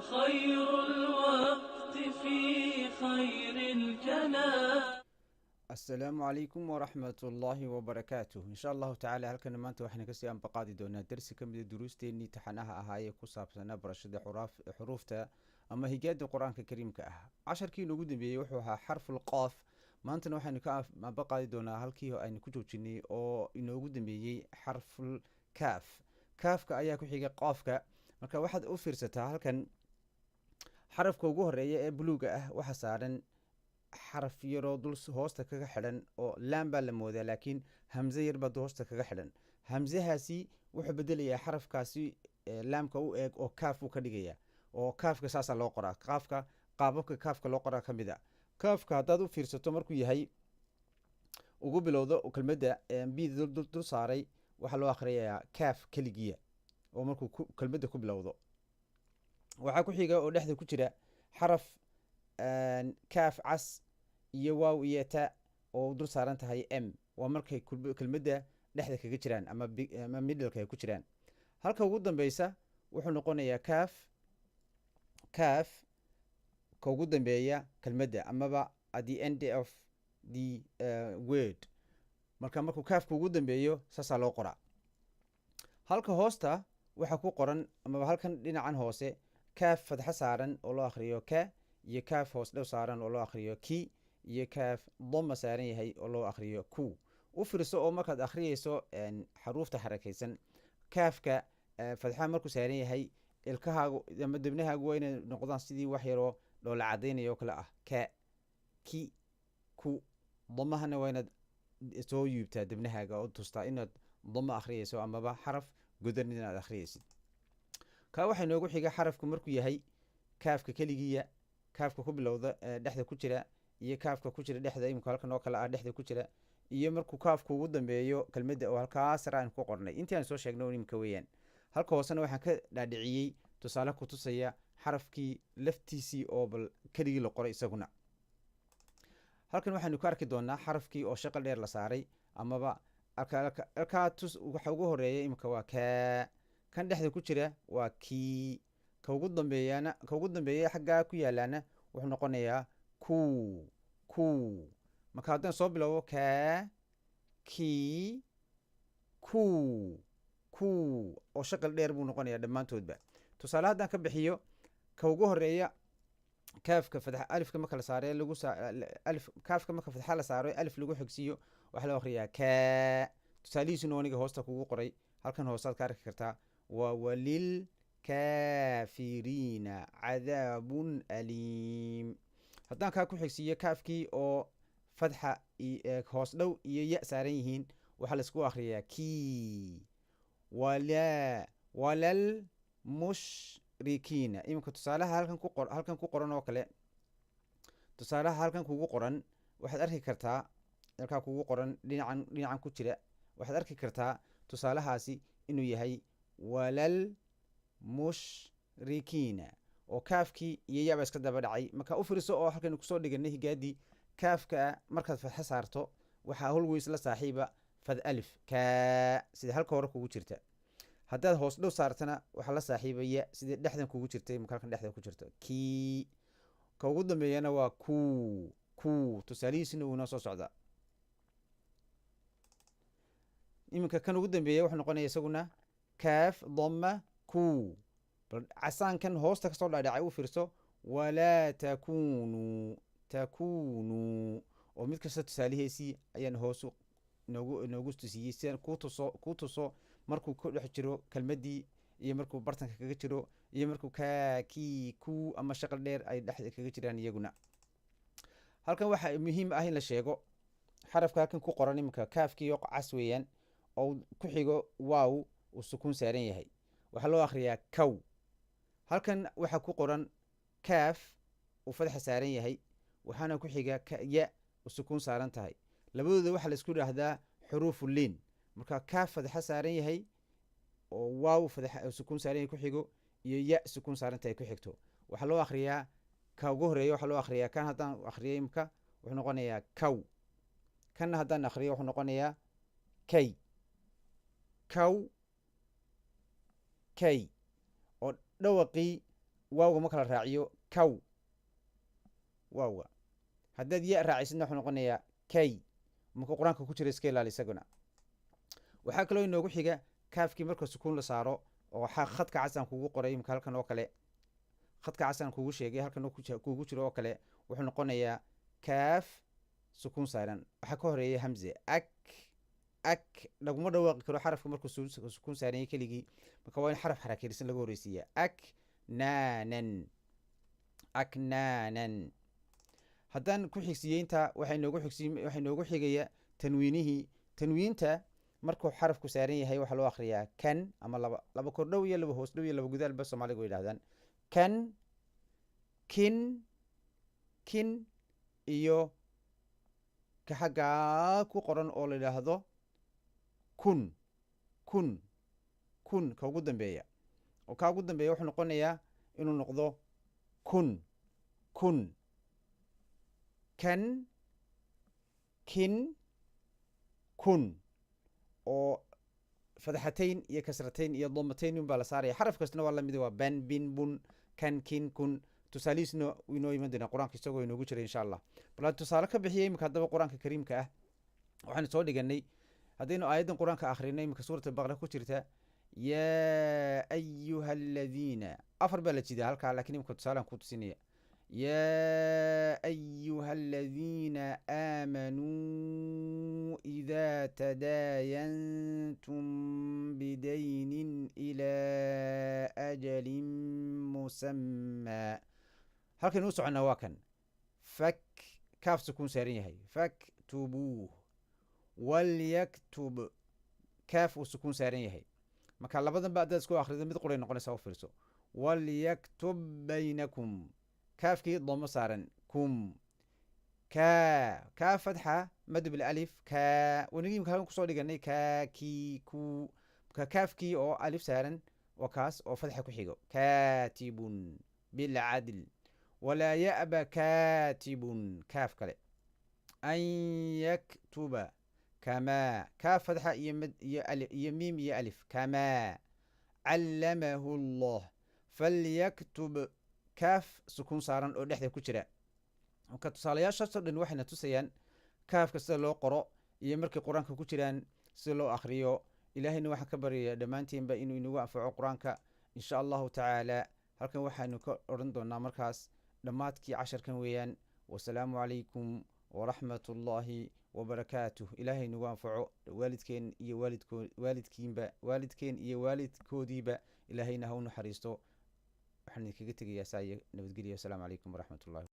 وخير الوقت في خير الكلام. السلام عليكم ورحمة الله وبركاته إن شاء الله تعالى halkan maanta waxaan ka sii anbaqaadi doonaa darsi ka mid ah duruusteennii taxanaha ahaa ee ku saabsanaa barashada xuruufta ama higaada qur-aanka kariimka ah. casharkii inoogu dambeeyey wuxuu ahaa xarful qaaf. maantana waxaynu ka anbaqaadi doonaa halkii aynu ku joojinay oo inoogu dambeeyey xarful kaaf. kaafka ayaa ku xiga qaafka. marka waxaad u fiirsataa halkan xarafka ugu horeeya ee buluuga ah waxa saaran xaraf yaroo dul hoosta kaga xidhan oo laam baa la moodaa, laakiin hamze yar baa hoosta kaga xidhan. hamzahaasi wuxuu bedelayaa xarafkaasi laamka u eeg oo kaaf uu ka dhigaya, oo kaafka saasaa loo qoraa. qaababka kaafka loo qoraa ka mid a. kaafka haddaad u fiirsato markuu yahay ugu bilowdo kelmadda bida dul saaray waxaa loo akhriyayaa kaaf keligiya oo markuu kelmadda ku bilowdo. waxaa ku xiga oo dhexda ku jira xaraf kaaf cas iyo waaw iyo ta oo dul saaran tahay m. waa markay kelmadda dhexda kaga jiraan ama middleka ay ku jiraan. halka ugu dambeysa wuxuu noqonayaa kaaf ka ugu dambeeya kelmadda amaba at the end of the word. markuu kaafka ugu dambeeyo saasaa loo qoraa. halka hoosta waxaa ku qoran amaba halkan dhinacan hoose kaaf fadxa saaran oo loo akhriyo ka, iyo kaaf hoos dhow saaran oo loo akhriyo ki, iyo kaaf doma saaran yahay oo loo akhriyo ku. u fiirso oo markaad akhriyeyso xaruufta xarakaysan kaafka fadxa markuu saaran yahay ilkahaagu ama debnahaagu waa inay noqdaan sidii wax yaroo dhoola cadaynaya oo kale ah. ka, ki, ku. domahana waa inaad soo yuubtaa debnahaaga oo tustaa inaad doma akhriyeyso amaba xaraf godan inaad akhriyeysid. ka waxaa inoogu xiga xarafku markuu yahay kaafka keligiya, kaafka ku bilowda dhexda ku jira, iyo kaafka ku jira dhexda imika halkan oo kale ah dhexda ku jira, iyo markuu kaafku ugu dambeeyo kelmadda oo halkaa sare aan ku qornay intii aan soo sheegno imika weeyaan. halka hoosena waxaan ka dhaadhiciyey tusaale ku tusaya xarafkii laftiisii oo bal keligii la qoray isaguna. halkan waxaynu ku arki doonaa xarafkii oo shaqo dheer la saaray amaba alkaa waxa ugu horeeya imika waa kaa, kan dhexda ku jira waa kii, ka ugu dambeeya xaggaa ku yaalaana wuxuu noqonayaa ku. marka haddaan soo bilowbo kaa, kii, ku oo shaqal dheer buu noqonayaa dhammaantoodba. tusaale haddaan ka bixiyo ka ugu horeeya kaafka fadxa alifka marka la saare kaafka marka fadxa la saaro alif lagu xigsiiyo waxaa loo akhriyaa kaa. tusaalihiisuna aniga hoosta kugu qoray, halkan hoostaad ka arki kartaa. waa walil kaafiriina cadaabun aliim. haddaan kaa ku xigsiiyo kaafkii oo fadxa hoos dhow iyo ya saaran yihiin waxaa laisku akhriyaa kii. walal mushrikiina. iminka tusaalaha halkan ku qoran oo kale, tusaalaha halkan kugu qoran waxaad arki kartaa halkaa kugu qoran dhinacan ku jira waxaad arki kartaa tusaalahaasi inuu yahay walal mushrikiina oo kaafkii iyo yaba iska daba dhacay. marka u firiso oo halkaynu kusoo dhiganay higaadii kaafka markaad fadxa saarto waxaa holweys la saaxiiba fad alif kaa sida halka hore kugu jirta. haddaad hoos dhow saartana waxaa la saaxiibaya sidii dhexdan kugu jirtay marka halkan dhexda ku jirto kii. ka ugu dambeeyana waa ku. tusaalihiisina wuu inoo soo socdaa. iminka kan ugu dambeeya wuxuu noqonaya isaguna kaaf doma ku. bal casaankan hoosta kasoo dhaadhacay u fiirso walaa takunuu oo mid kasta tusaalihiisii ayaan hoos noogu tusiyey sidaan kuu tuso markuu ku dhex jiro kelmaddii iyo markuu bartanka kaga jiro iyo markuu kaa, kii, ku ama shaqal dheer ay dhexda kaga jiraan iyaguna. halkan waxaa muhiim ah in la sheego xarafka halkan ku qoran iminka kaafkiiyo cas weeyaan oo ku xigo waaw uu sukuun saaran yahay waxaa loo akhriyaa kow. halkan waxaa ku qoran kaaf uu fadxa saaran yahay waxaana ku xiga ya uu sukuun saaran tahay. labadooda waxaa la isku idhaahdaa xuruufu liin. marka kaaf fadxa saaran yahay oo waaw fadxa sukuun saaran yahay ku xigo iyo ya sukuun saaran tahay ku xigto waxaa loo akhriyaa ka ugu horeeya waxaa loo akhriyaa kan haddaan akhriyay imka wuxuu noqonayaa kow. kanna haddaan akhriyo wuxuu noqonayaa kay. kow kay oo dhawaqii waawga ma kala raaciyo cow waawga haddaad ya raacisidna wuxuu noqonayaa kay markuu qur-aanka ku jira iska ilaali isaguna waxaa kaloo inoogu xiga kaafkii marka sukuun la saaro oo khadka casaan kugu qoray imka halkan oo kale khadka casaan kugu sheegay halkan kugu jiro oo kale wuxuu noqonayaa kaaf sukuun saaran waxaa ka horeeya hamze ak laguma dhawaaqi karo xarafka markuu sukuun saaranya keligii marka waa in xaraf xarakeysan laga horeysiiya aknaanan haddaan ku xigsiyeynta waxay noogu xigaya tanwiinihii tanwiinta markuu xarafku saaran yahay waxaa loo akriyaa kan ama laba kordhow iyo laba hoos dhow iyo laba gudaalba soomaaliga way yidhahdaan kan kin iyo ka xaggaa ku qoran oo la yidhaahdo kun ka ugu dambeeya oo ka ugu dambeeya wuxuu noqonayaa inuu noqdo kun kan kin kun oo fadxatayn iyo kasratayn iyo domatayn un baa la saaraya xaraf kastana waa lamid waa ban bin bun kan kin kun tusaalihiisna inoo iman doonaa qur-aanka isagoo inoogu jira insha allah bal tusaale ka bixiya imika haddaba qur-aanka kariimka ah waxaanu soo dhiganay haddaynu aayaddan qur-aanka akhrino imika suurat albaqara ku jirta yaa ayuha aladiina afar baa la jidaa halkaa lakin imika tusaalaan ku tusinaya يا أيها الذين آمنوا إذا تداينتم بدين إلى أجل مسمى halkan uu soconnaa waa kan kaaf sukuun saaran yahay faktubuuh walyaktub kaaf uu sukuun saaran yahay marka labadan ba haddaad isku akhrido mid quray noqonaysa u fiirso walyaktub baynakum kaafkii doomo saaran kum ka fadxa mad bilالif ka wanigi imka halkan kusoo dhiganay ki ku marka kaafkii oo alif saaran waa kaas oo fadxa ku xigo katibun bilcadl walaa ya'ba katibun kaaf kale an yaktuba kama kaaf fadxa iyo miim iyo alif kama callamahu allah falyaktub kaaf sukuun saaran oo dhexda ku jira marka tusaalayaashaasoo dhan waxayna tusayaan kaafka sida loo qoro iyo markay qur-aanka ku jiraan sida loo akhriyo ilaahayna waxaan ka baryaya dhammaantiinba inuu inagu anfaco qur-aanka insha allahu tacaala halkan waxaanu ka odhan doonaa markaas dhammaadkii casharkan weeyaan wasalaamu calaykum waraxmat ullaahi wabarakaatuh ilaahay nagu anfaco waalidkeen iyo waalidkeen iyo waalidkoodiiba ilaahayna ha u naxariisto waxaan idinkaga tegayaa saa iyo nabadgelya wasalaamu calaykum waraxmat ullahi